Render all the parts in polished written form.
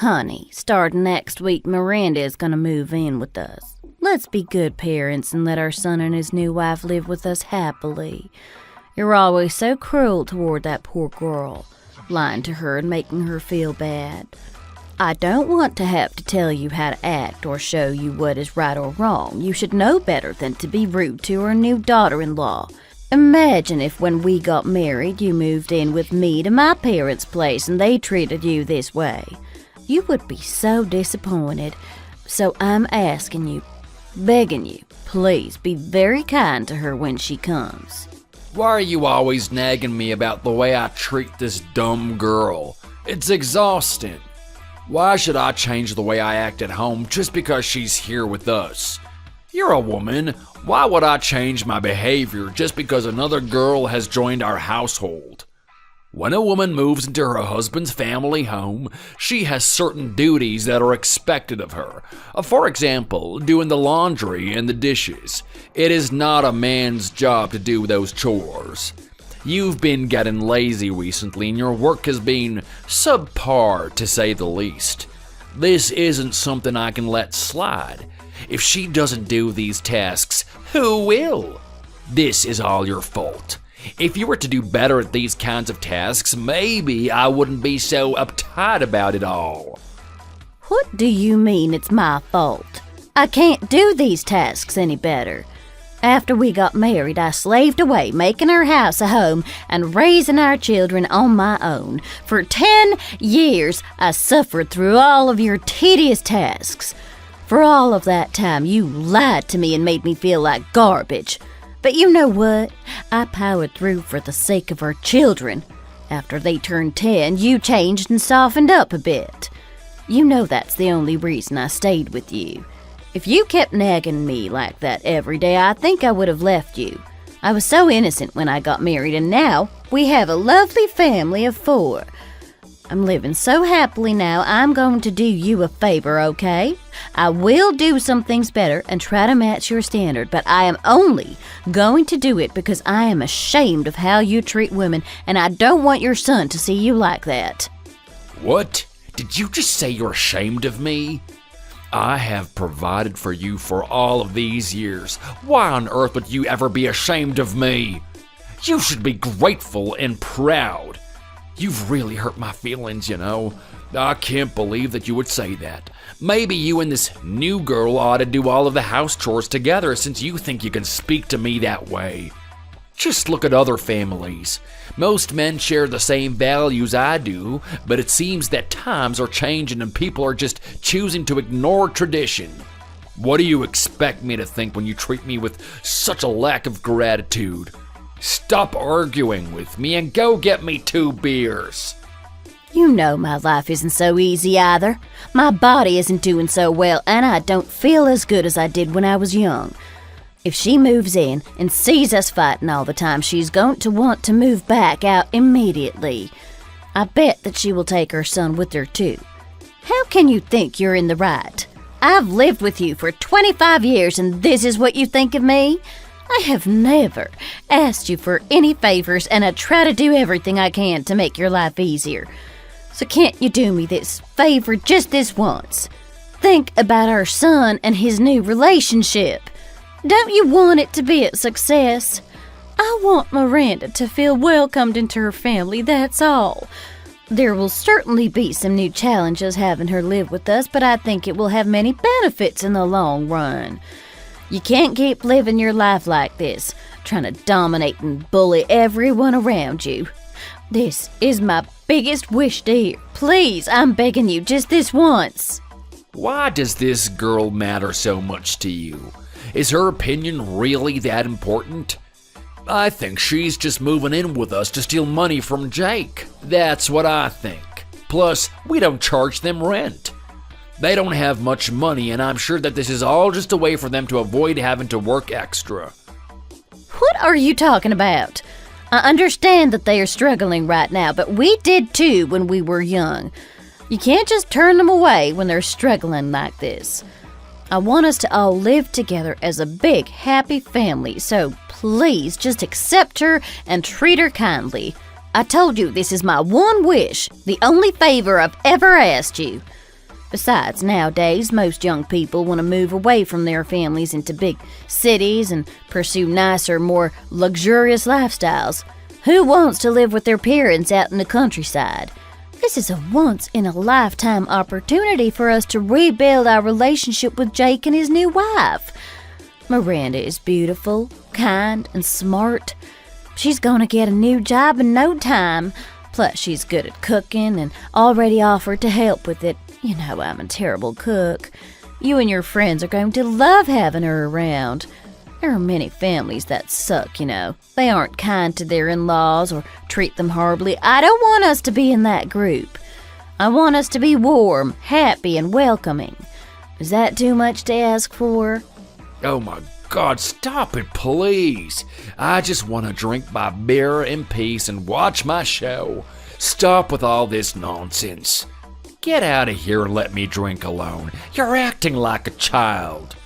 Honey, starting next week, Miranda is gonna move in with us. Let's be good parents and let our son and his new wife live with us happily. You're always so cruel toward that poor girl, lying to her and making her feel bad. I don't want to have to tell you how to act or show you what is right or wrong. You should know better than to be rude to our new daughter-in-law. Imagine if when we got married you moved in with me to my parents' place and they treated you this way. You would be so disappointed. So I'm asking you, begging you, please be very kind to her when she comes. Why are you always nagging me about the way I treat this dumb girl? It's exhausting. Why should I change the way I act at home just because she's here with us? You're a woman. Why would I change my behavior just because another girl has joined our household? When a woman moves into her husband's family home, she has certain duties that are expected of her. For example, doing the laundry and the dishes. It is not a man's job to do those chores. You've been getting lazy recently and your work has been subpar, to say the least. This isn't something I can let slide. If she doesn't do these tasks, who will? This is all your fault. If you were to do better at these kinds of tasks, maybe I wouldn't be so uptight about it all. What do you mean it's my fault? I can't do these tasks any better. After we got married, I slaved away, making our house a home and raising our children on my own. For 10 years, I suffered through all of your tedious tasks. For all of that time, you lied to me and made me feel like garbage. But you know what? I powered through for the sake of our children. After they turned 10, you changed and softened up a bit. You know that's the only reason I stayed with you. If you kept nagging me like that every day, I think I would have left you. I was so innocent when I got married, and now we have a lovely family of 4. I'm living so happily now, I'm going to do you a favor, okay? I will do some things better and try to match your standard, but I am only going to do it because I am ashamed of how you treat women, and I don't want your son to see you like that. What? Did you just say you're ashamed of me? I have provided for you for all of these years. Why on earth would you ever be ashamed of me? You should be grateful and proud. You've really hurt my feelings, you know. I can't believe that you would say that. Maybe you and this new girl ought to do all of the house chores together since you think you can speak to me that way. Just look at other families. Most men share the same values I do, but it seems that times are changing and people are just choosing to ignore tradition. What do you expect me to think when you treat me with such a lack of gratitude? Stop arguing with me and go get me 2 beers. You know my life isn't so easy either. My body isn't doing so well, and I don't feel as good as I did when I was young. If she moves in and sees us fighting all the time, she's going to want to move back out immediately. I bet that she will take her son with her too. How can you think you're in the right? I've lived with you for 25 years and this is what you think of me? I have never asked you for any favors and I try to do everything I can to make your life easier. So can't you do me this favor just this once? Think about our son and his new relationship. Don't you want it to be a success? I want Miranda to feel welcomed into her family, that's all. There will certainly be some new challenges having her live with us, but I think it will have many benefits in the long run. You can't keep living your life like this, trying to dominate and bully everyone around you. This is my biggest wish, dear. Please, I'm begging you just this once. Why does this girl matter so much to you? Is her opinion really that important? I think she's just moving in with us to steal money from Jake. That's what I think. Plus, we don't charge them rent. They don't have much money, and I'm sure that this is all just a way for them to avoid having to work extra. What are you talking about? I understand that they are struggling right now, but we did too when we were young. You can't just turn them away when they're struggling like this. I want us to all live together as a big, happy family, so please just accept her and treat her kindly. I told you this is my one wish, the only favor I've ever asked you. Besides, nowadays, most young people want to move away from their families into big cities and pursue nicer, more luxurious lifestyles. Who wants to live with their parents out in the countryside? This is a once-in-a-lifetime opportunity for us to rebuild our relationship with Jake and his new wife. Miranda is beautiful, kind, and smart. She's gonna get a new job in no time. Plus, she's good at cooking and already offered to help with it. You know I'm a terrible cook. You and your friends are going to love having her around. There are many families that suck, you know. They aren't kind to their in-laws or treat them horribly. I don't want us to be in that group. I want us to be warm, happy, and welcoming. Is that too much to ask for? Oh my God, stop it, please. I just want to drink my beer in peace and watch my show. Stop with all this nonsense. Get out of here and let me drink alone. You're acting like a child.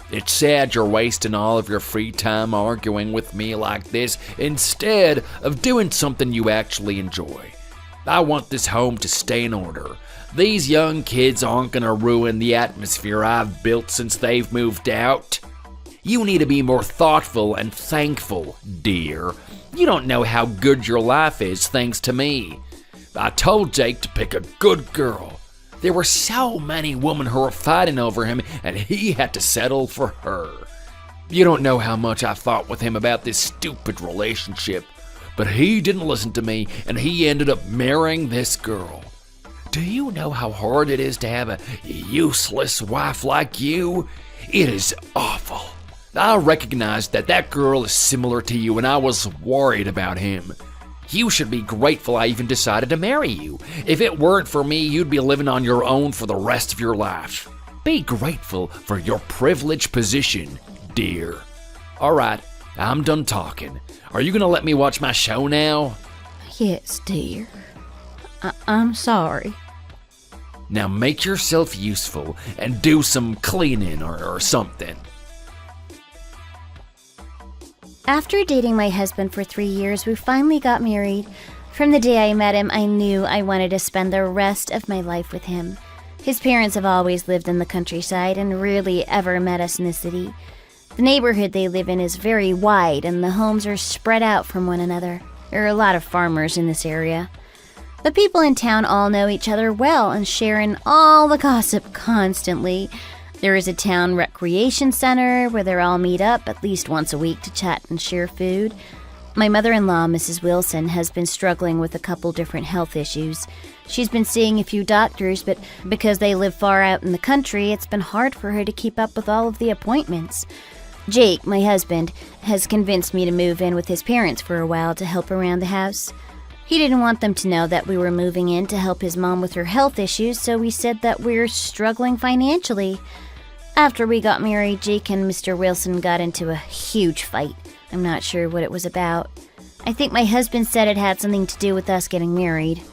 It's sad you're wasting all of your free time arguing with me like this instead of doing something you actually enjoy. I want this home to stay in order. These young kids aren't gonna ruin the atmosphere I've built since they've moved out. You need to be more thoughtful and thankful, dear. You don't know how good your life is thanks to me. I told Jake to pick a good girl. There were so many women who were fighting over him, and he had to settle for her. You don't know how much I fought with him about this stupid relationship, but he didn't listen to me, and he ended up marrying this girl. Do you know how hard it is to have a useless wife like you? It is awful. I recognized that girl is similar to you, and I was worried about him. You should be grateful I even decided to marry you. If it weren't for me, you'd be living on your own for the rest of your life. Be grateful for your privileged position, dear. All right, I'm done talking. Are you gonna let me watch my show now? Yes, dear. I'm sorry. Now make yourself useful and do some cleaning or something. After dating my husband for 3 years, we finally got married. From the day I met him, I knew I wanted to spend the rest of my life with him. His parents have always lived in the countryside and rarely ever met us in the city. The neighborhood they live in is very wide and the homes are spread out from one another. There are a lot of farmers in this area. The people in town all know each other well and share in all the gossip constantly. There is a town recreation center where they all meet up at least once a week to chat and share food. My mother-in-law, Mrs. Wilson, has been struggling with a couple different health issues. She's been seeing a few doctors, but because they live far out in the country, it's been hard for her to keep up with all of the appointments. Jake, my husband, has convinced me to move in with his parents for a while to help around the house. He didn't want them to know that we were moving in to help his mom with her health issues, so we said that we're struggling financially. After we got married, Jake and Mr. Wilson got into a huge fight. I'm not sure what it was about. I think my husband said it had something to do with us getting married.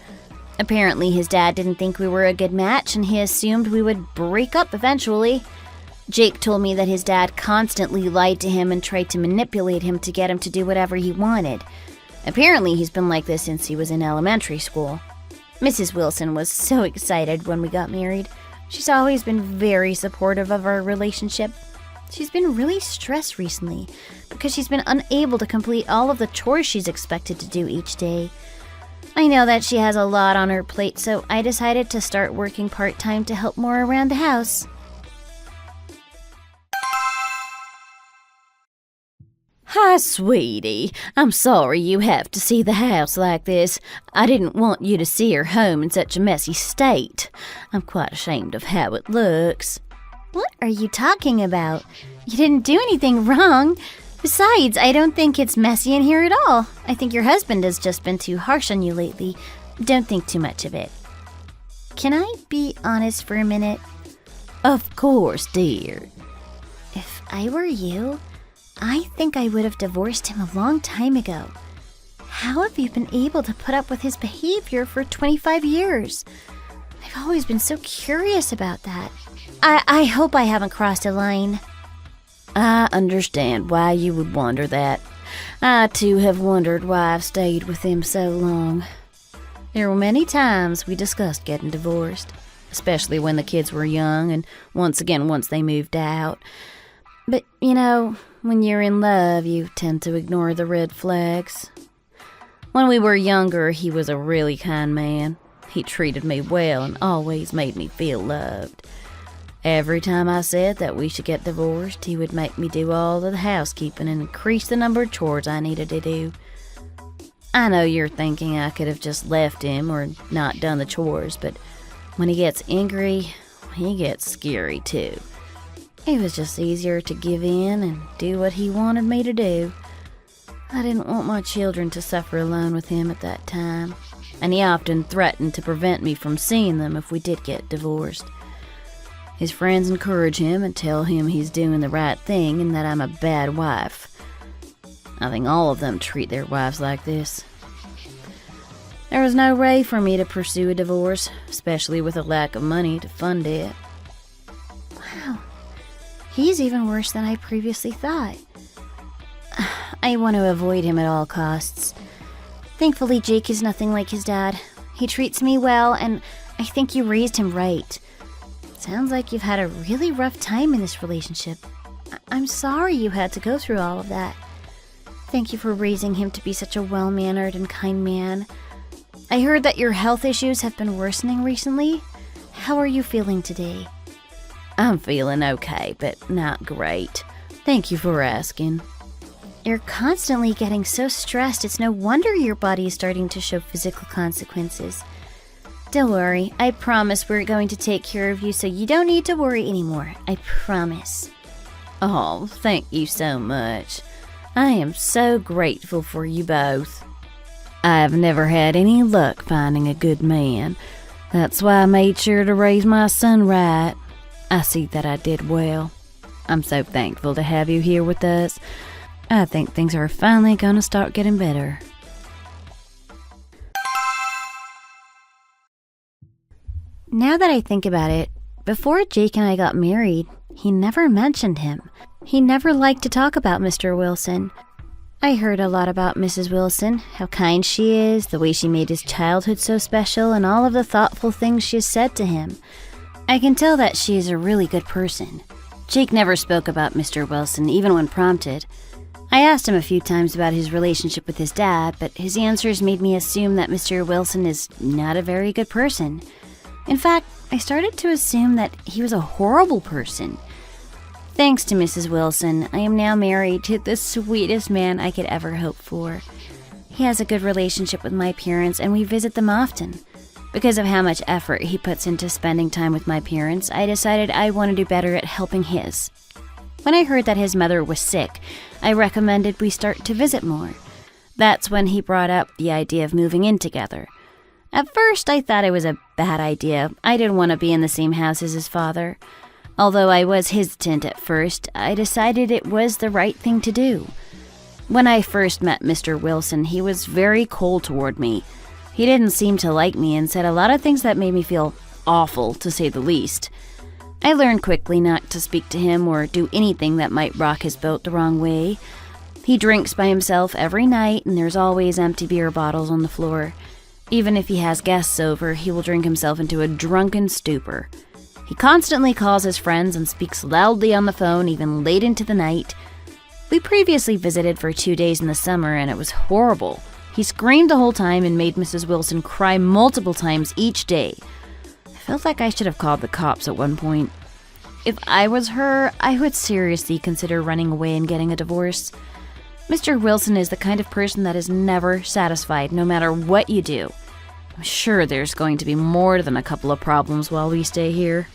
Apparently, his dad didn't think we were a good match, and he assumed we would break up eventually. Jake told me that his dad constantly lied to him and tried to manipulate him to get him to do whatever he wanted. Apparently, he's been like this since he was in elementary school. Mrs. Wilson was so excited when we got married. She's always been very supportive of our relationship. She's been really stressed recently because she's been unable to complete all of the chores she's expected to do each day. I know that she has a lot on her plate, so I decided to start working part-time to help more around the house. Hi, sweetie. I'm sorry you have to see the house like this. I didn't want you to see her home in such a messy state. I'm quite ashamed of how it looks. What are you talking about? You didn't do anything wrong. Besides, I don't think it's messy in here at all. I think your husband has just been too harsh on you lately. Don't think too much of it. Can I be honest for a minute? Of course, dear. If I were you, I think I would have divorced him a long time ago. How have you been able to put up with his behavior for 25 years? I've always been so curious about that. I hope I haven't crossed a line. I understand why you would wonder that. I too have wondered why I've stayed with him so long. There were many times we discussed getting divorced. especially when the kids were young and once they moved out. But, when you're in love, you tend to ignore the red flags. When we were younger, he was a really kind man. He treated me well and always made me feel loved. Every time I said that we should get divorced, he would make me do all of the housekeeping and increase the number of chores I needed to do. I know you're thinking I could have just left him or not done the chores, but when he gets angry, he gets scary too. It was just easier to give in and do what he wanted me to do. I didn't want my children to suffer alone with him at that time, and he often threatened to prevent me from seeing them if we did get divorced. His friends encourage him and tell him he's doing the right thing and that I'm a bad wife. I think all of them treat their wives like this. There was no way for me to pursue a divorce, especially with a lack of money to fund it. Wow, he's even worse than I previously thought. I want to avoid him at all costs. Thankfully, Jake is nothing like his dad. He treats me well, and I think you raised him right. Sounds like you've had a really rough time in this relationship. I'm sorry you had to go through all of that. Thank you for raising him to be such a well-mannered and kind man. I heard that your health issues have been worsening recently. How are you feeling today? I'm feeling okay, but not great. Thank you for asking. You're constantly getting so stressed, it's no wonder your body is starting to show physical consequences. Don't worry, I promise we're going to take care of you so you don't need to worry anymore. I promise. Oh, thank you so much. I am so grateful for you both. I've never had any luck finding a good man. That's why I made sure to raise my son right. I see that I did well. I'm so thankful to have you here with us. I think things are finally gonna start getting better. Now that I think about it, before Jake and I got married, he never mentioned him. He never liked to talk about Mr. Wilson. I heard a lot about Mrs. Wilson, how kind she is, the way she made his childhood so special, and all of the thoughtful things she has said to him. I can tell that she is a really good person. Jake never spoke about Mr. Wilson, even when prompted. I asked him a few times about his relationship with his dad, but his answers made me assume that Mr. Wilson is not a very good person. In fact, I started to assume that he was a horrible person. Thanks to Mrs. Wilson, I am now married to the sweetest man I could ever hope for. He has a good relationship with my parents, and we visit them often. Because of how much effort he puts into spending time with my parents, I decided I want to do better at helping his. When I heard that his mother was sick, I recommended we start to visit more. That's when he brought up the idea of moving in together. At first, I thought it was a bad idea. I didn't want to be in the same house as his father. Although I was hesitant at first, I decided it was the right thing to do. When I first met Mr. Wilson, he was very cold toward me. He didn't seem to like me and said a lot of things that made me feel awful, to say the least. I learned quickly not to speak to him or do anything that might rock his boat the wrong way. He drinks by himself every night, and there's always empty beer bottles on the floor. Even if he has guests over, he will drink himself into a drunken stupor. He constantly calls his friends and speaks loudly on the phone, even late into the night. We previously visited for 2 days in the summer, and it was horrible. He screamed the whole time and made Mrs. Wilson cry multiple times each day. I felt like I should have called the cops at one point. If I was her, I would seriously consider running away and getting a divorce. Mr. Wilson is the kind of person that is never satisfied, no matter what you do. I'm sure there's going to be more than a couple of problems while we stay here.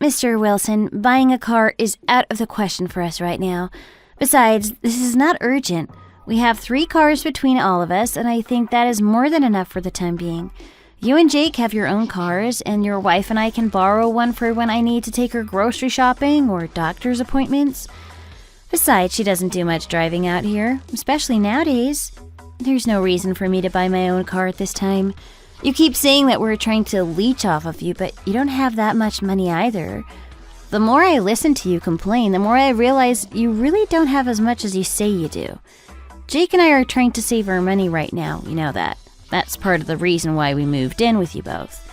Mr. Wilson, buying a car is out of the question for us right now. Besides, this is not urgent. We have 3 cars between all of us, and I think that is more than enough for the time being. You and Jake have your own cars, and your wife and I can borrow one for when I need to take her grocery shopping or doctor's appointments. Besides, she doesn't do much driving out here, especially nowadays. There's no reason for me to buy my own car at this time. You keep saying that we're trying to leech off of you, but you don't have that much money either. The more I listen to you complain, the more I realize you really don't have as much as you say you do. Jake and I are trying to save our money right now, you know that. That's part of the reason why we moved in with you both.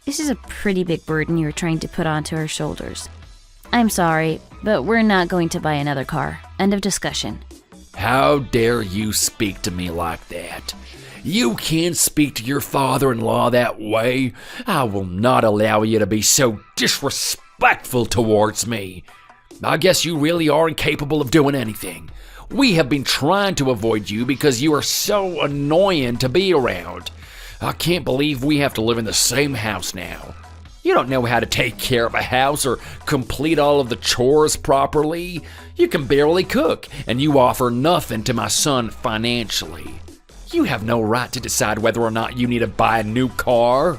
This is a pretty big burden you're trying to put onto our shoulders. I'm sorry, but we're not going to buy another car. End of discussion. How dare you speak to me like that? You can't speak to your father-in-law that way. I will not allow you to be so disrespectful towards me. I guess you really are incapable of doing anything. We have been trying to avoid you because you are so annoying to be around. I can't believe we have to live in the same house now. You don't know how to take care of a house or complete all of the chores properly. You can barely cook, and you offer nothing to my son financially. You have no right to decide whether or not you need to buy a new car.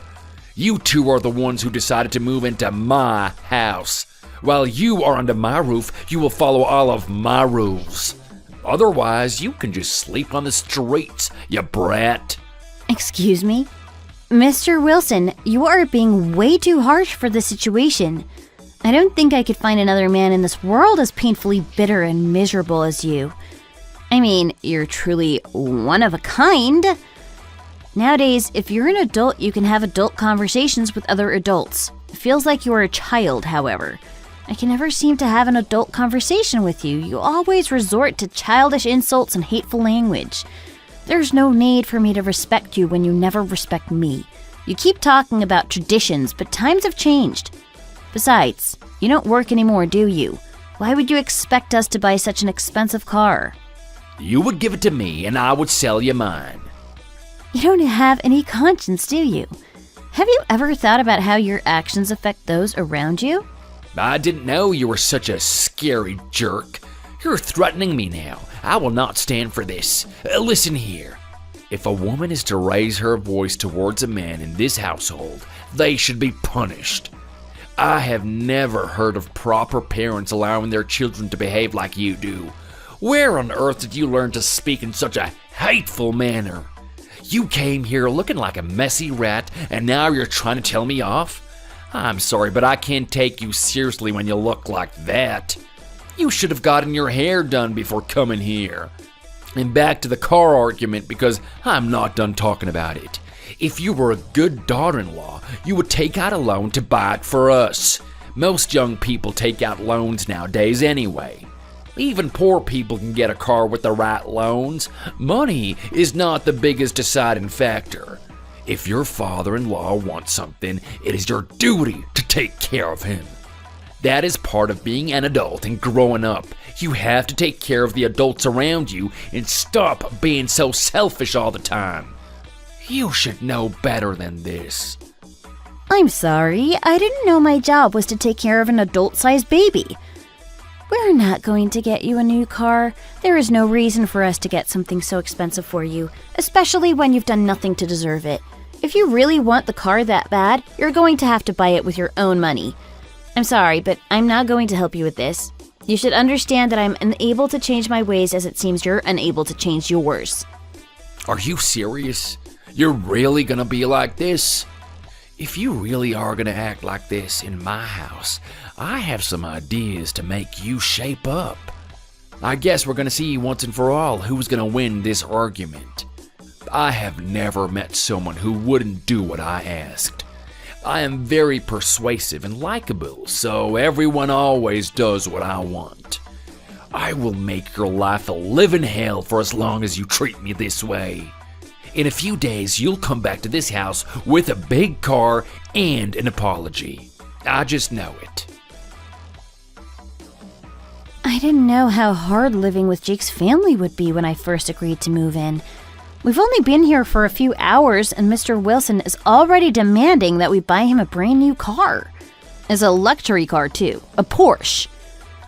You two are the ones who decided to move into my house. While you are under my roof, you will follow all of my rules. Otherwise, you can just sleep on the streets, you brat. Excuse me? Mr. Wilson, you are being way too harsh for the situation. I don't think I could find another man in this world as painfully bitter and miserable as you. I mean, you're truly one of a kind. Nowadays, if you're an adult, you can have adult conversations with other adults. It feels like you are a child, however. I can never seem to have an adult conversation with you. You always resort to childish insults and hateful language. There's no need for me to respect you when you never respect me. You keep talking about traditions, but times have changed. Besides, you don't work anymore, do you? Why would you expect us to buy such an expensive car? You would give it to me, and I would sell you mine. You don't have any conscience, do you? Have you ever thought about how your actions affect those around you? I didn't know you were such a scary jerk. You're threatening me now. I will not stand for this. Listen here. If a woman is to raise her voice towards a man in this household, they should be punished. I have never heard of proper parents allowing their children to behave like you do. Where on earth did you learn to speak in such a hateful manner? You came here looking like a messy rat, and now you're trying to tell me off? I'm sorry, but I can't take you seriously when you look like that. You should have gotten your hair done before coming here. And back to the car argument, because I'm not done talking about it. If you were a good daughter-in-law, you would take out a loan to buy it for us. Most young people take out loans nowadays anyway. Even poor people can get a car with the right loans. Money is not the biggest deciding factor. If your father-in-law wants something, it is your duty to take care of him. That is part of being an adult and growing up. You have to take care of the adults around you and stop being so selfish all the time. You should know better than this. I'm sorry, I didn't know my job was to take care of an adult-sized baby. We're not going to get you a new car. There is no reason for us to get something so expensive for you, especially when you've done nothing to deserve it. If you really want the car that bad, you're going to have to buy it with your own money. I'm sorry, but I'm not going to help you with this. You should understand that I'm unable to change my ways as it seems you're unable to change yours. Are you serious? You're really gonna be like this? If you really are gonna act like this in my house, I have some ideas to make you shape up. I guess we're gonna see once and for all who's gonna win this argument. I have never met someone who wouldn't do what I asked. I am very persuasive and likable, so everyone always does what I want. I will make your life a living hell for as long as you treat me this way. In a few days, you'll come back to this house with a big car and an apology. I just know it. I didn't know how hard living with Jake's family would be when I first agreed to move in. We've only been here for a few hours, and Mr. Wilson is already demanding that we buy him a brand new car. It's a luxury car, too. A Porsche.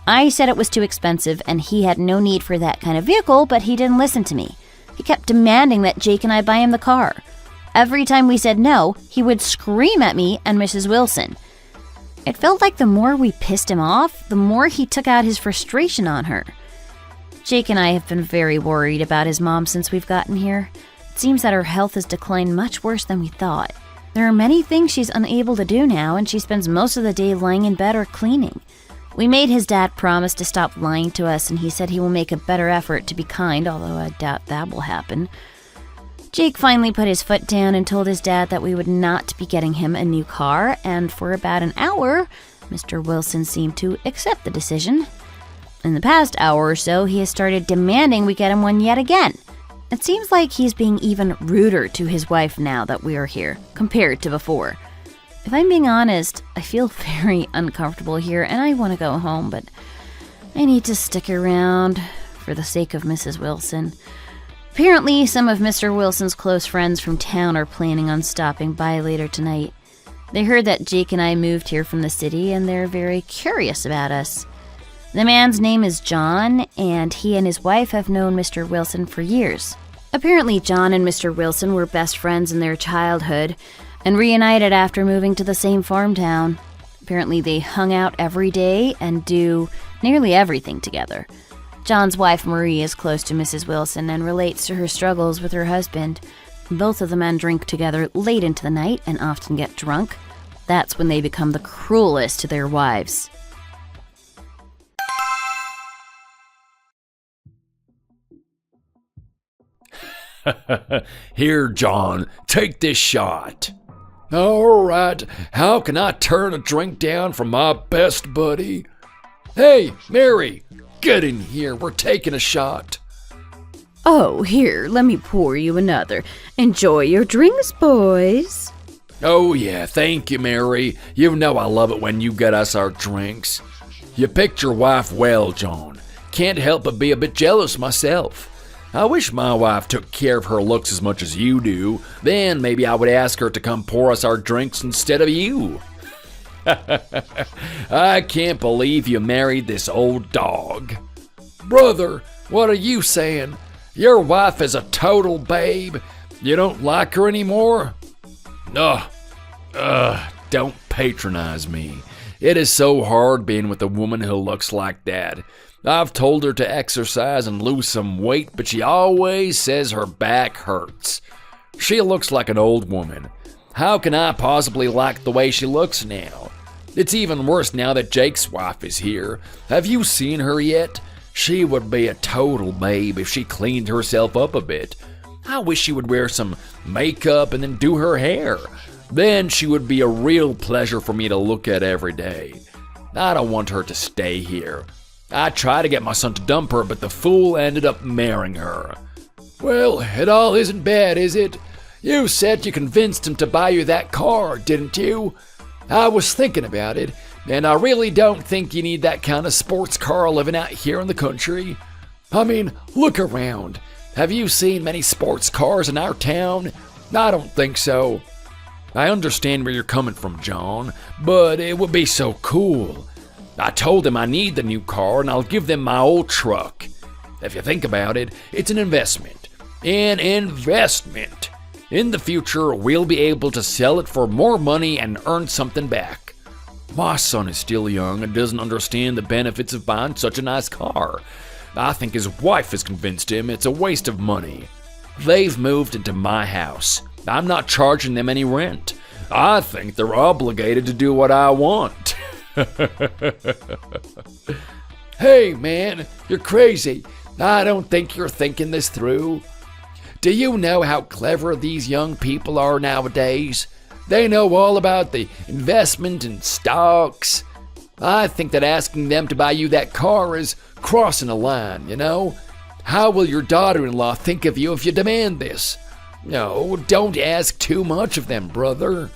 I said it was too expensive, and he had no need for that kind of vehicle, but he didn't listen to me. He kept demanding that Jake and I buy him the car. Every time we said no, he would scream at me and Mrs. Wilson. It felt like the more we pissed him off, the more he took out his frustration on her. Jake and I have been very worried about his mom since we've gotten here. It seems that her health has declined much worse than we thought. There are many things she's unable to do now, and she spends most of the day lying in bed or cleaning. We made his dad promise to stop lying to us, and he said he will make a better effort to be kind, although I doubt that will happen. Jake finally put his foot down and told his dad that we would not be getting him a new car, and for about an hour, Mr. Wilson seemed to accept the decision. In the past hour or so, he has started demanding we get him one yet again. It seems like he's being even ruder to his wife now that we are here, compared to before. If I'm being honest, I feel very uncomfortable here and I want to go home, but I need to stick around for the sake of Mrs. Wilson. Apparently, some of Mr. Wilson's close friends from town are planning on stopping by later tonight. They heard that Jake and I moved here from the city and they're very curious about us. The man's name is John, and he and his wife have known Mr. Wilson for years. Apparently, John and Mr. Wilson were best friends in their childhood and reunited after moving to the same farm town. Apparently, they hung out every day and do nearly everything together. John's wife, Marie, is close to Mrs. Wilson and relates to her struggles with her husband. Both of the men drink together late into the night and often get drunk. That's when they become the cruelest to their wives. Here, John, take this shot. All right, how can I turn a drink down from my best buddy? Hey, Mary, get in here. We're taking a shot. Oh, here, let me pour you another. Enjoy your drinks, boys. Oh, yeah, thank you, Mary. You know I love it when you get us our drinks. You picked your wife well, John. Can't help but be a bit jealous myself. I wish my wife took care of her looks as much as you do. Then maybe I would ask her to come pour us our drinks instead of you. I can't believe you married this old dog. Brother, what are you saying? Your wife is a total babe. You don't like her anymore? Don't patronize me. It is so hard being with a woman who looks like that. I've told her to exercise and lose some weight, but she always says her back hurts. She looks like an old woman. How can I possibly like the way she looks now? It's even worse now that Jake's wife is here. Have you seen her yet? She would be a total babe if she cleaned herself up a bit. I wish she would wear some makeup and then do her hair. Then she would be a real pleasure for me to look at every day. I don't want her to stay here. I tried to get my son to dump her, but the fool ended up marrying her. Well, it all isn't bad, is it? You said you convinced him to buy you that car, didn't you? I was thinking about it, and I really don't think you need that kind of sports car living out here in the country. I mean, look around. Have you seen many sports cars in our town? I don't think so. I understand where you're coming from, John, but it would be so cool. I told them I need the new car and I'll give them my old truck. If you think about it, it's an investment. An investment. In the future, we'll be able to sell it for more money and earn something back. My son is still young and doesn't understand the benefits of buying such a nice car. I think his wife has convinced him it's a waste of money. They've moved into my house. I'm not charging them any rent. I think they're obligated to do what I want. Hey, man, you're crazy. I don't think you're thinking this through. Do you know how clever these young people are nowadays? They know all about the investment in stocks. I think that asking them to buy you that car is crossing a line, you know? How will your daughter-in-law think of you if you demand this? No, don't ask too much of them, brother.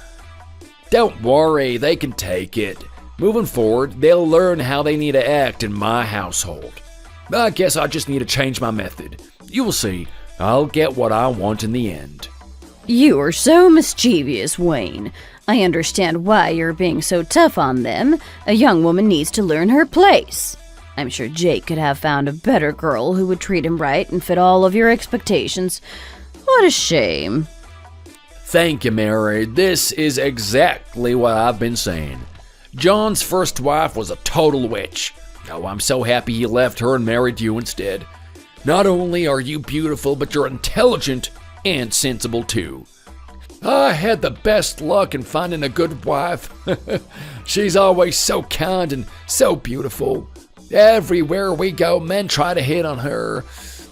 Don't worry, they can take it. Moving forward, they'll learn how they need to act in my household. I guess I just need to change my method. You'll see, I'll get what I want in the end. You are so mischievous, Wayne. I understand why you're being so tough on them. A young woman needs to learn her place. I'm sure Jake could have found a better girl who would treat him right and fit all of your expectations. What a shame. Thank you, Mary. This is exactly what I've been saying. John's first wife was a total witch. Oh, I'm so happy he left her and married you instead. Not only are you beautiful, but you're intelligent and sensible too. I had the best luck in finding a good wife. She's always so kind and so beautiful. Everywhere we go, men try to hit on her.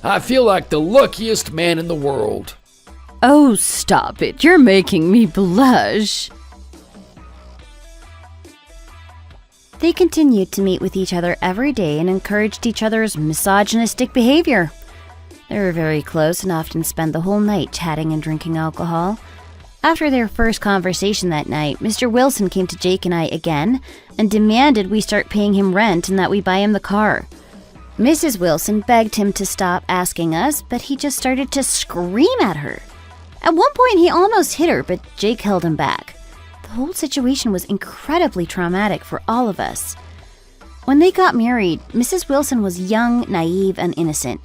I feel like the luckiest man in the world. Oh, stop it. You're making me blush. They continued to meet with each other every day and encouraged each other's misogynistic behavior. They were very close and often spent the whole night chatting and drinking alcohol. After their first conversation that night, Mr. Wilson came to Jake and I again and demanded we start paying him rent and that we buy him the car. Mrs. Wilson begged him to stop asking us, but he just started to scream at her. At one point, he almost hit her, but Jake held him back. The whole situation was incredibly traumatic for all of us. When they got married, Mrs. Wilson was young, naive, and innocent.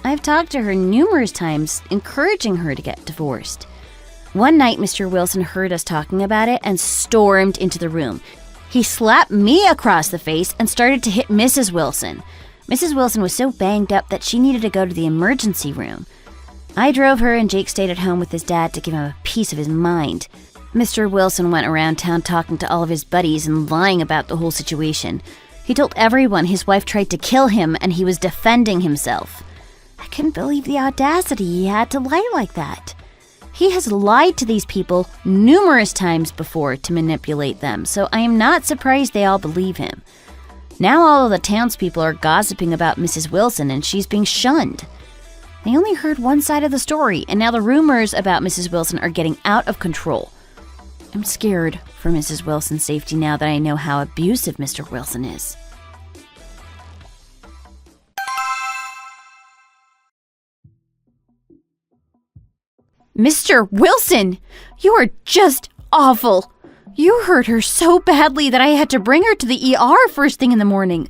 I've talked to her numerous times, encouraging her to get divorced. One night, Mr. Wilson heard us talking about it and stormed into the room. He slapped me across the face and started to hit Mrs. Wilson. Mrs. Wilson was so banged up that she needed to go to the emergency room. I drove her and Jake stayed at home with his dad to give him a piece of his mind. Mr. Wilson went around town talking to all of his buddies and lying about the whole situation. He told everyone his wife tried to kill him and he was defending himself. I couldn't believe the audacity he had to lie like that. He has lied to these people numerous times before to manipulate them, so I am not surprised they all believe him. Now all of the townspeople are gossiping about Mrs. Wilson and she's being shunned. They only heard one side of the story, and now the rumors about Mrs. Wilson are getting out of control. I'm scared for Mrs. Wilson's safety now that I know how abusive Mr. Wilson is. Mr. Wilson! You are just awful! You hurt her so badly that I had to bring her to the ER first thing in the morning.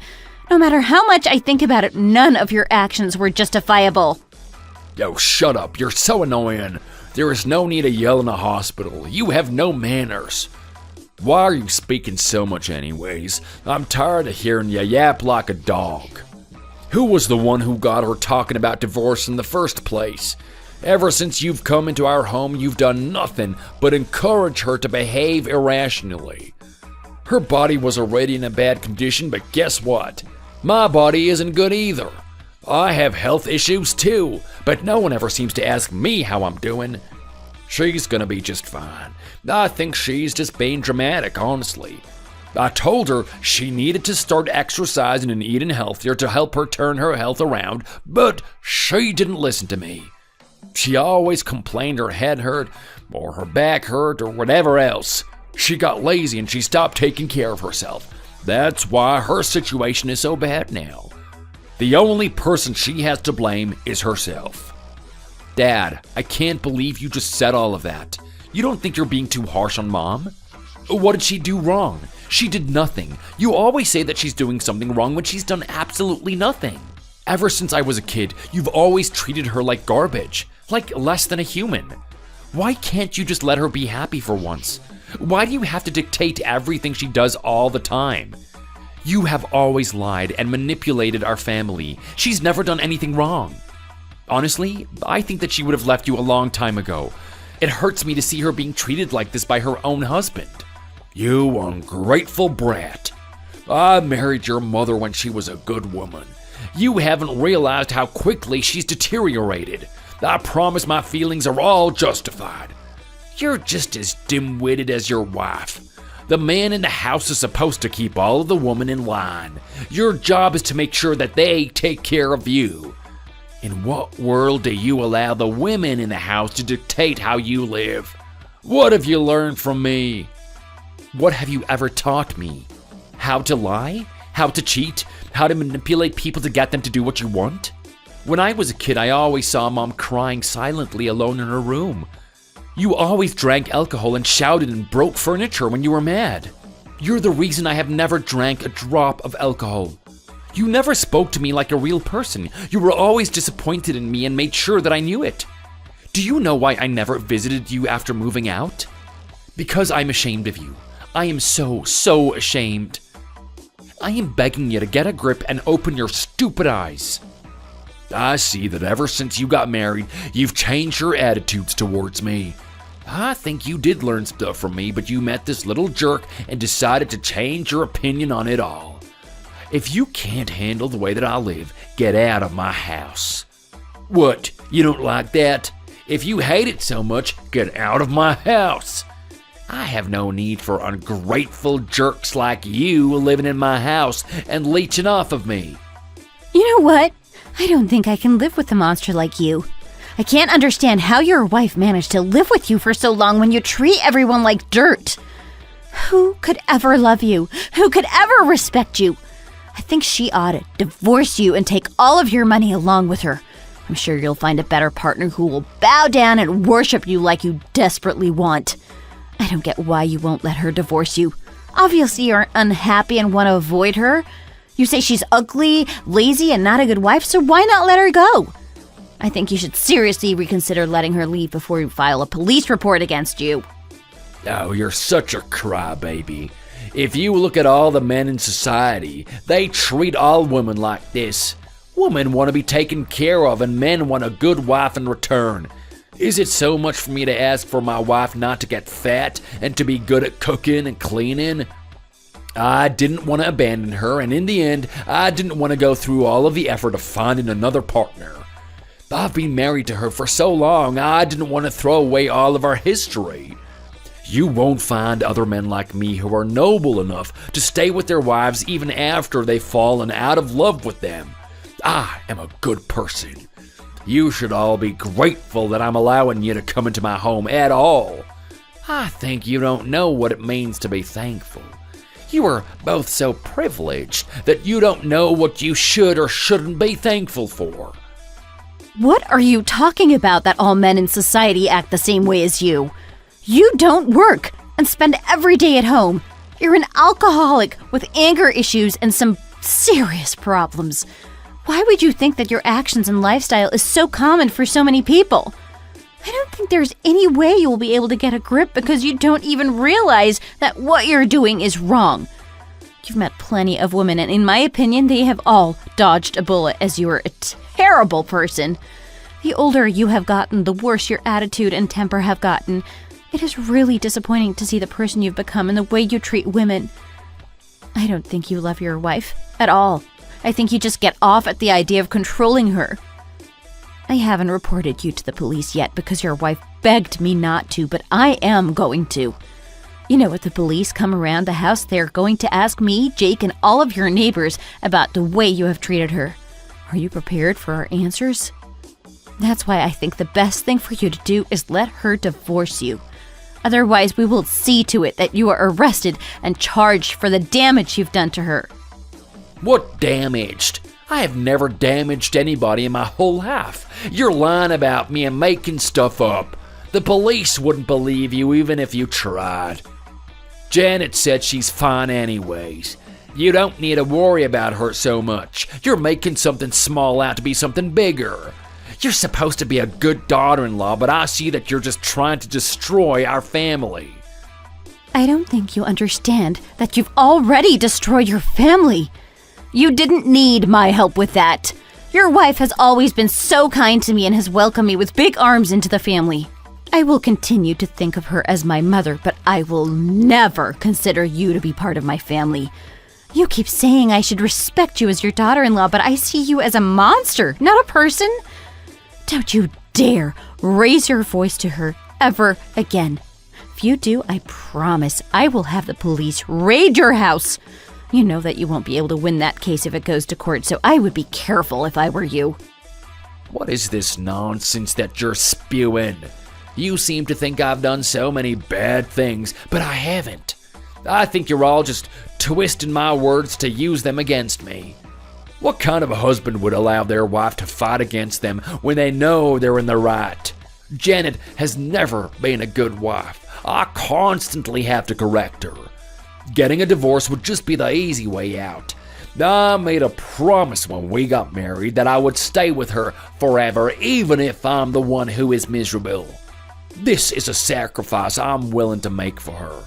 No matter how much I think about it, none of your actions were justifiable. Yo, shut up. You're so annoying. There is no need to yell in a hospital. You have no manners. Why are you speaking so much anyways? I'm tired of hearing you yap like a dog. Who was the one who got her talking about divorce in the first place? Ever since you've come into our home, you've done nothing but encourage her to behave irrationally. Her body was already in a bad condition, but guess what? My body isn't good either. I have health issues too, but no one ever seems to ask me how I'm doing. She's gonna be just fine. I think she's just being dramatic, honestly. I told her she needed to start exercising and eating healthier to help her turn her health around, but she didn't listen to me. She always complained her head hurt, or her back hurt, or whatever else. She got lazy and she stopped taking care of herself. That's why her situation is so bad now. The only person she has to blame is herself. Dad, I can't believe you just said all of that. You don't think you're being too harsh on Mom? What did she do wrong? She did nothing. You always say that she's doing something wrong when she's done absolutely nothing. Ever since I was a kid, you've always treated her like garbage, like less than a human. Why can't you just let her be happy for once? Why do you have to dictate everything she does all the time? You have always lied and manipulated our family. She's never done anything wrong. Honestly, I think that she would have left you a long time ago. It hurts me to see her being treated like this by her own husband. You ungrateful brat. I married your mother when she was a good woman. You haven't realized how quickly she's deteriorated. I promise my feelings are all justified. You're just as dim-witted as your wife. The man in the house is supposed to keep all of the women in line. Your job is to make sure that they take care of you. In what world do you allow the women in the house to dictate how you live? What have you learned from me? What have you ever taught me? How to lie? How to cheat? How to manipulate people to get them to do what you want? When I was a kid, I always saw Mom crying silently alone in her room. You always drank alcohol and shouted and broke furniture when you were mad. You're the reason I have never drank a drop of alcohol. You never spoke to me like a real person. You were always disappointed in me and made sure that I knew it. Do you know why I never visited you after moving out? Because I'm ashamed of you. I am so ashamed. I am begging you to get a grip and open your stupid eyes. I see that ever since you got married, you've changed your attitudes towards me. I think you did learn stuff from me, but you met this little jerk and decided to change your opinion on it all. If you can't handle the way that I live, get out of my house. What, you don't like that? If you hate it so much, get out of my house. I have no need for ungrateful jerks like you living in my house and leeching off of me. You know what? I don't think I can live with a monster like you. I can't understand how your wife managed to live with you for so long when you treat everyone like dirt. Who could ever love you? Who could ever respect you? I think she ought to divorce you and take all of your money along with her. I'm sure you'll find a better partner who will bow down and worship you like you desperately want. I don't get why you won't let her divorce you. Obviously, you're unhappy and want to avoid her. You say she's ugly, lazy, and not a good wife, so why not let her go? I think you should seriously reconsider letting her leave before you file a police report against you. Oh, you're such a crybaby. If you look at all the men in society, they treat all women like this. Women want to be taken care of, and men want a good wife in return. Is it so much for me to ask for my wife not to get fat and to be good at cooking and cleaning? I didn't want to abandon her, and in the end, I didn't want to go through all of the effort of finding another partner. I've been married to her for so long, I didn't want to throw away all of our history. You won't find other men like me who are noble enough to stay with their wives even after they've fallen out of love with them. I am a good person. You should all be grateful that I'm allowing you to come into my home at all. I think you don't know what it means to be thankful. You are both so privileged that you don't know what you should or shouldn't be thankful for. What are you talking about that all men in society act the same way as you? You don't work and spend every day at home. You're an alcoholic with anger issues and some serious problems. Why would you think that your actions and lifestyle is so common for so many people? I don't think there's any way you'll be able to get a grip because you don't even realize that what you're doing is wrong. You've met plenty of women, and in my opinion, they have all dodged a bullet as you are a terrible person. The older you have gotten, the worse your attitude and temper have gotten. It is really disappointing to see the person you've become and the way you treat women. I don't think you love your wife at all. I think you just get off at the idea of controlling her. I haven't reported you to the police yet because your wife begged me not to, but I am going to. You know, if the police come around the house, they're going to ask me, Jake, and all of your neighbors about the way you have treated her. Are you prepared for our answers? That's why I think the best thing for you to do is let her divorce you. Otherwise, we will see to it that you are arrested and charged for the damage you've done to her. What damaged? I have never damaged anybody in my whole life. You're lying about me and making stuff up. The police wouldn't believe you even if you tried. Janet said she's fine anyways. You don't need to worry about her so much. You're making something small out to be something bigger. You're supposed to be a good daughter-in-law, but I see that you're just trying to destroy our family. I don't think you understand that you've already destroyed your family. You didn't need my help with that. Your wife has always been so kind to me and has welcomed me with big arms into the family. I will continue to think of her as my mother, but I will never consider you to be part of my family. You keep saying I should respect you as your daughter-in-law, but I see you as a monster, not a person. Don't you dare raise your voice to her ever again. If you do, I promise I will have the police raid your house. You know that you won't be able to win that case if it goes to court, so I would be careful if I were you. What is this nonsense that you're spewing? You seem to think I've done so many bad things, but I haven't. I think you're all just twisting my words to use them against me. What kind of a husband would allow their wife to fight against them when they know they're in the right? Janet has never been a good wife. I constantly have to correct her. Getting a divorce would just be the easy way out. I made a promise when we got married that I would stay with her forever, even if I'm the one who is miserable. This is a sacrifice I'm willing to make for her.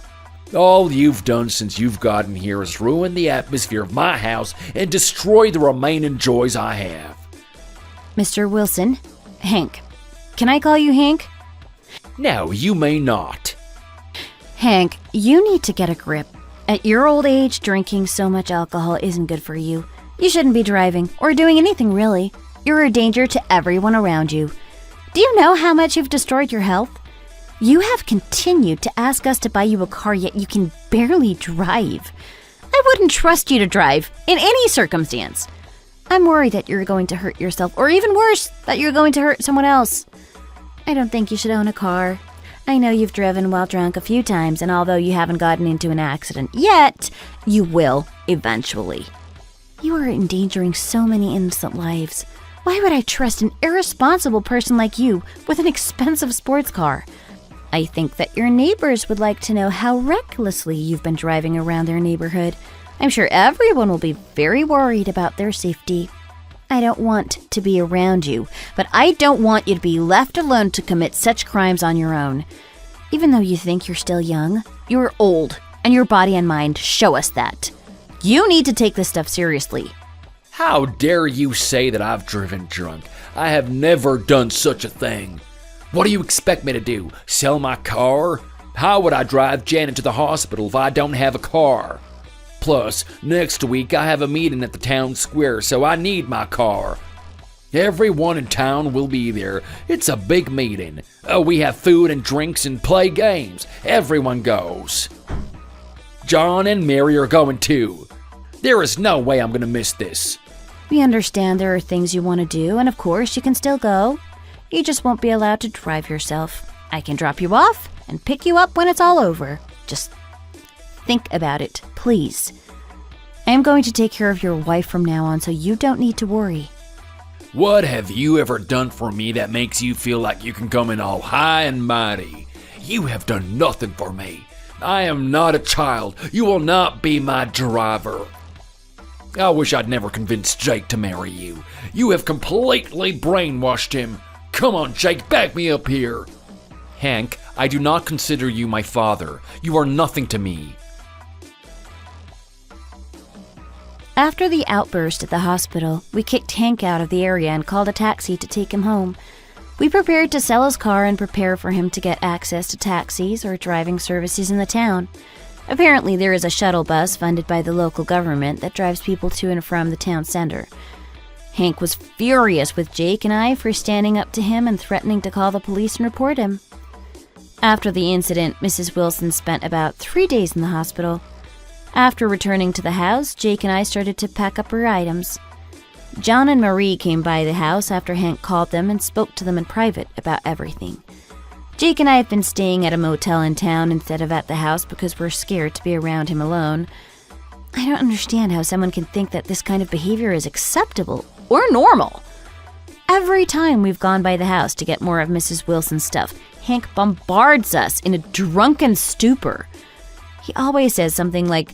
All you've done since you've gotten here is ruin the atmosphere of my house and destroy the remaining joys I have. Mr. Wilson, Hank. Can I call you Hank? No, you may not. Hank, you need to get a grip. At your old age, drinking so much alcohol isn't good for you. You shouldn't be driving, or doing anything really. You're a danger to everyone around you. Do you know how much you've destroyed your health? You have continued to ask us to buy you a car, yet you can barely drive. I wouldn't trust you to drive, in any circumstance. I'm worried that you're going to hurt yourself, or even worse, that you're going to hurt someone else. I don't think you should own a car. I know you've driven while drunk a few times, and although you haven't gotten into an accident yet, you will eventually. You are endangering so many innocent lives. Why would I trust an irresponsible person like you with an expensive sports car? I think that your neighbors would like to know how recklessly you've been driving around their neighborhood. I'm sure everyone will be very worried about their safety. I don't want to be around you, but I don't want you to be left alone to commit such crimes on your own. Even though you think you're still young, you're old, and your body and mind show us that. You need to take this stuff seriously. How dare you say that I've driven drunk? I have never done such a thing. What do you expect me to do? Sell my car? How would I drive Janet to the hospital if I don't have a car? Plus, next week I have a meeting at the town square, so I need my car. Everyone in town will be there. It's a big meeting. We have food and drinks and play games. Everyone goes. John and Mary are going too. There is no way I'm going to miss this. We understand there are things you want to do, and of course you can still go. You just won't be allowed to drive yourself. I can drop you off and pick you up when it's all over. Just think about it, please. I am going to take care of your wife from now on, so you don't need to worry. What have you ever done for me that makes you feel like you can come in all high and mighty? You have done nothing for me. I am not a child. You will not be my driver. I wish I'd never convinced Jake to marry you. You have completely brainwashed him. Come on, Jake, back me up here. Hank, I do not consider you my father. You are nothing to me. After the outburst at the hospital, we kicked Hank out of the area and called a taxi to take him home. We prepared to sell his car and prepare for him to get access to taxis or driving services in the town. Apparently, there is a shuttle bus funded by the local government that drives people to and from the town center. Hank was furious with Jake and I for standing up to him and threatening to call the police and report him. After the incident, Mrs. Wilson spent about 3 days in the hospital. After returning to the house, Jake and I started to pack up our items. John and Marie came by the house after Hank called them and spoke to them in private about everything. Jake and I have been staying at a motel in town instead of at the house because we're scared to be around him alone. I don't understand how someone can think that this kind of behavior is acceptable or normal. Every time we've gone by the house to get more of Mrs. Wilson's stuff, Hank bombards us in a drunken stupor. He always says something like,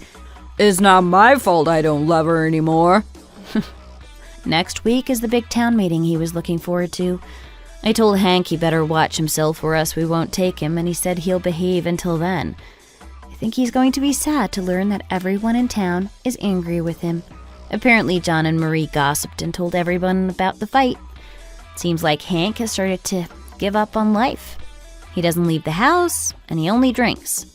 "It's not my fault I don't love her anymore." Next week is the big town meeting he was looking forward to. I told Hank he better watch himself or else we won't take him, and he said he'll behave until then. I think he's going to be sad to learn that everyone in town is angry with him. Apparently John and Marie gossiped and told everyone about the fight. Seems like Hank has started to give up on life. He doesn't leave the house, and he only drinks.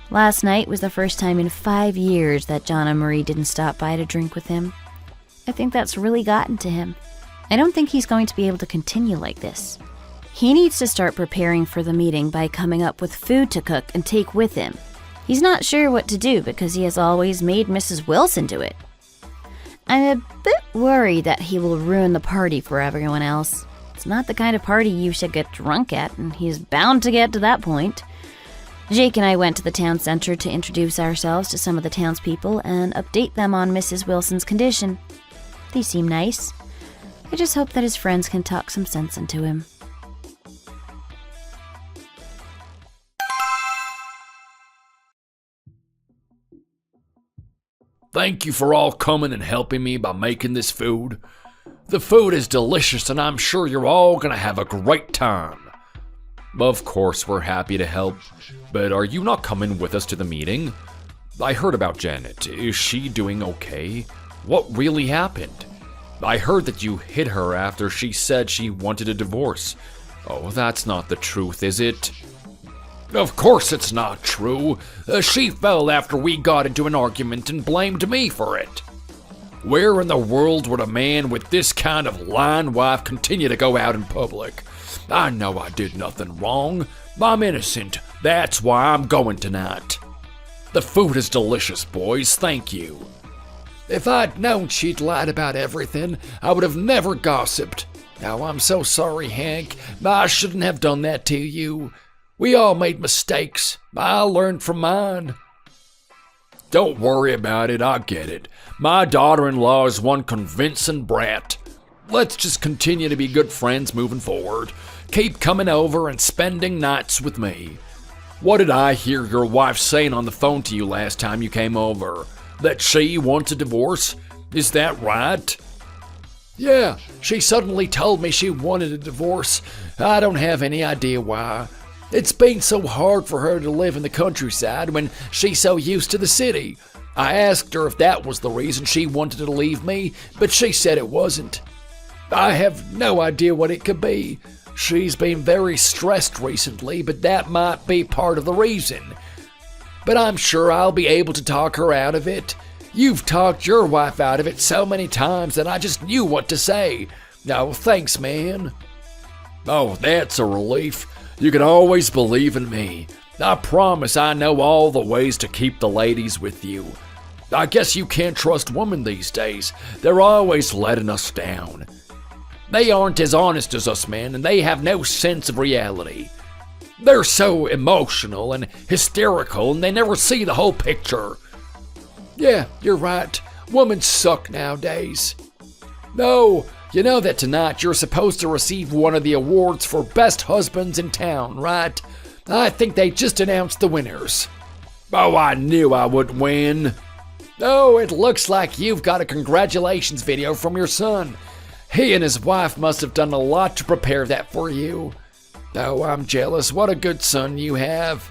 Last night was the first time in 5 years that John and Marie didn't stop by to drink with him. I think that's really gotten to him. I don't think he's going to be able to continue like this. He needs to start preparing for the meeting by coming up with food to cook and take with him. He's not sure what to do because he has always made Mrs. Wilson do it. I'm a bit worried that he will ruin the party for everyone else. It's not the kind of party you should get drunk at, and he's bound to get to that point. Jake and I went to the town center to introduce ourselves to some of the townspeople and update them on Mrs. Wilson's condition. They seem nice. I just hope that his friends can talk some sense into him. Thank you for all coming and helping me by making this food. The food is delicious and I'm sure you're all gonna have a great time. Of course, we're happy to help, but are you not coming with us to the meeting? I heard about Janet. Is she doing okay? What really happened? I heard that you hit her after she said she wanted a divorce. Oh, that's not the truth, is it? Of course it's not true. She fell after we got into an argument and blamed me for it. Where in the world would a man with this kind of lying wife continue to go out in public? I know I did nothing wrong. I'm innocent. That's why I'm going tonight. The food is delicious, boys. Thank you. If I'd known she'd lied about everything, I would have never gossiped. Now, I'm so sorry, Hank. I shouldn't have done that to you. We all made mistakes. I learned from mine. Don't worry about it, I get it. My daughter-in-law is one convincing brat. Let's just continue to be good friends moving forward. Keep coming over and spending nights with me. What did I hear your wife saying on the phone to you last time you came over? That she wants a divorce? Is that right? Yeah, she suddenly told me she wanted a divorce. I don't have any idea why. It's been so hard for her to live in the countryside when she's so used to the city. I asked her if that was the reason she wanted to leave me, but she said it wasn't. I have no idea what it could be. She's been very stressed recently, but that might be part of the reason. But I'm sure I'll be able to talk her out of it. You've talked your wife out of it so many times that I just knew what to say. No, thanks, man. Oh, that's a relief. You can always believe in me. I promise I know all the ways to keep the ladies with you. I guess you can't trust women these days. They're always letting us down. They aren't as honest as us men, and they have no sense of reality. They're so emotional and hysterical, and they never see the whole picture. Yeah, you're right. Women suck nowadays. No, you know that tonight you're supposed to receive one of the awards for best husbands in town, right? I think they just announced the winners. Oh, I knew I would win. Oh, it looks like you've got a congratulations video from your son. He and his wife must have done a lot to prepare that for you. Oh, I'm jealous. What a good son you have.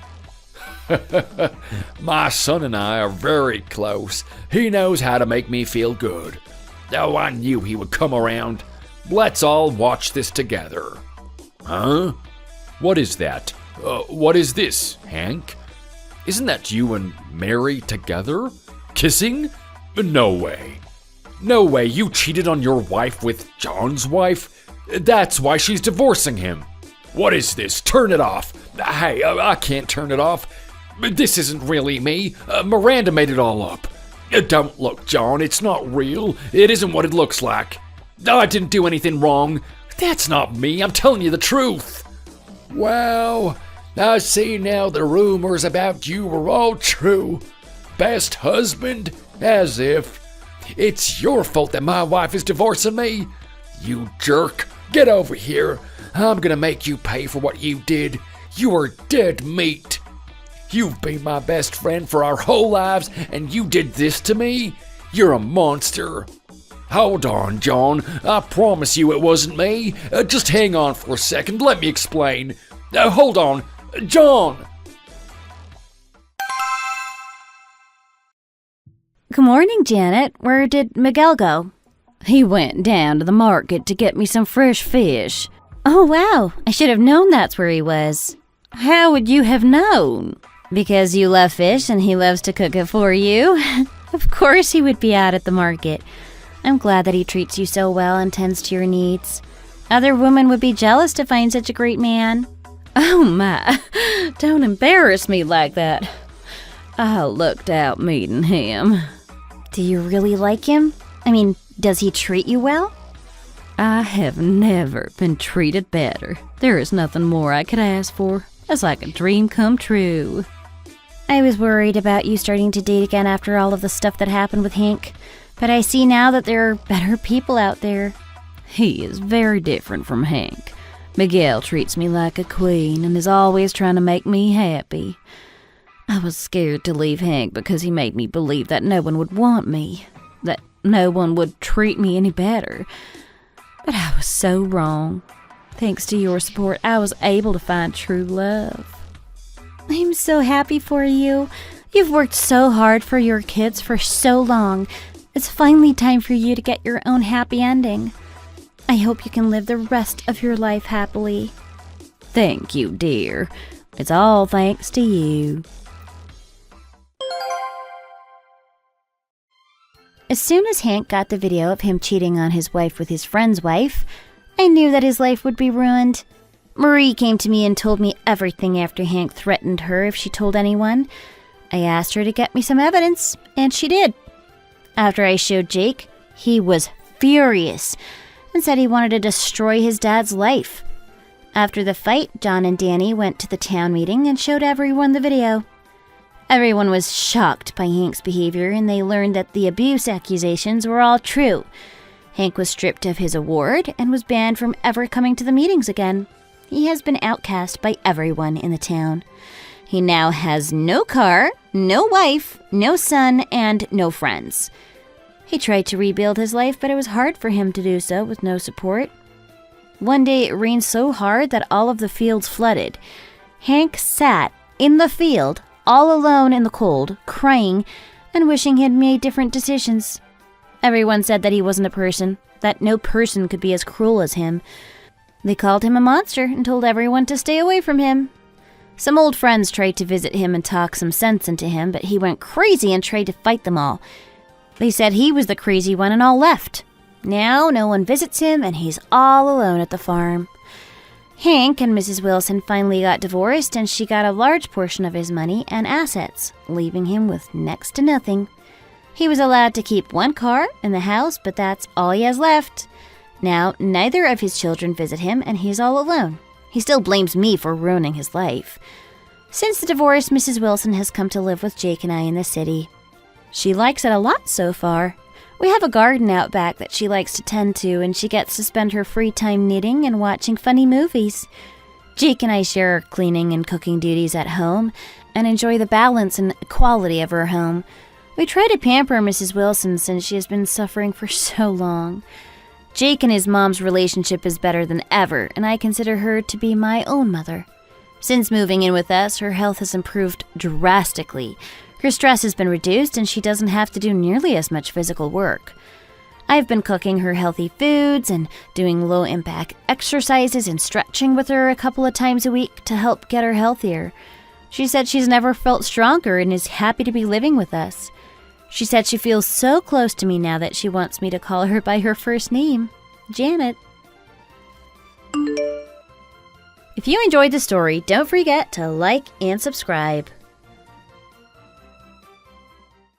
My son and I are very close. He knows how to make me feel good. Oh, I knew he would come around. Let's all watch this together. Huh? What is that? What is this, Hank? Isn't that you and Mary together? Kissing? No way. No way, you cheated on your wife with John's wife? That's why she's divorcing him. What is this? Turn it off. Hey, I can't turn it off. This isn't really me. Miranda made it all up. Don't look, John, it's not real. It isn't what it looks like. I didn't do anything wrong. That's not me, I'm telling you the truth. Wow, I see now the rumors about you were all true. Best husband? As if. It's your fault that my wife is divorcing me. You jerk, get over here. I'm gonna make you pay for what you did. You are dead meat. You've been my best friend for our whole lives, and you did this to me? You're a monster. Hold on, John. I promise you it wasn't me. Just hang on for a second. Let me explain. Hold on. John! Good morning, Janet. Where did Miguel go? He went down to the market to get me some fresh fish. Oh, wow. I should have known that's where he was. How would you have known? Because you love fish and he loves to cook it for you. Of course he would be out at the market. I'm glad that he treats you so well and tends to your needs. Other women would be jealous to find such a great man. Oh my, don't embarrass me like that. I lucked out meeting him. Do you really like him? I mean, does he treat you well? I have never been treated better. There is nothing more I could ask for. It's like a dream come true. I was worried about you starting to date again after all of the stuff that happened with Hank, but I see now that there are better people out there. He is very different from Hank. Miguel treats me like a queen and is always trying to make me happy. I was scared to leave Hank because he made me believe that no one would want me, that no one would treat me any better. But I was so wrong. Thanks to your support, I was able to find true love. I'm so happy for you. You've worked so hard for your kids for so long. It's finally time for you to get your own happy ending. I hope you can live the rest of your life happily. Thank you, dear. It's all thanks to you. As soon as Hank got the video of him cheating on his wife with his friend's wife, I knew that his life would be ruined. Marie came to me and told me everything after Hank threatened her if she told anyone. I asked her to get me some evidence, and she did. After I showed Jake, he was furious and said he wanted to destroy his dad's life. After the fight, John and Danny went to the town meeting and showed everyone the video. Everyone was shocked by Hank's behavior, and they learned that the abuse accusations were all true. Hank was stripped of his award and was banned from ever coming to the meetings again. He has been outcast by everyone in the town. He now has no car, no wife, no son, and no friends. He tried to rebuild his life, but it was hard for him to do so with no support. One day it rained so hard that all of the fields flooded. Hank sat in the field all alone in the cold, crying and wishing he had made different decisions. Everyone said that he wasn't a person, that no person could be as cruel as him. They called him a monster and told everyone to stay away from him. Some old friends tried to visit him and talk some sense into him, but he went crazy and tried to fight them all. They said he was the crazy one and all left. Now no one visits him and he's all alone at the farm. Hank and Mrs. Wilson finally got divorced, and she got a large portion of his money and assets, leaving him with next to nothing. He was allowed to keep one car in the house, but that's all he has left. Now, neither of his children visit him, and he's all alone. He still blames me for ruining his life. Since the divorce, Mrs. Wilson has come to live with Jake and I in the city. She likes it a lot so far. We have a garden out back that she likes to tend to, and she gets to spend her free time knitting and watching funny movies. Jake and I share our cleaning and cooking duties at home and enjoy the balance and quality of her home. We try to pamper Mrs. Wilson since she has been suffering for so long. Jake and his mom's relationship is better than ever, and I consider her to be my own mother. Since moving in with us, her health has improved drastically. Her stress has been reduced, and she doesn't have to do nearly as much physical work. I've been cooking her healthy foods and doing low-impact exercises and stretching with her a couple of times a week to help get her healthier. She said she's never felt stronger and is happy to be living with us. She said she feels so close to me now that she wants me to call her by her first name, Janet. If you enjoyed the story, don't forget to like and subscribe.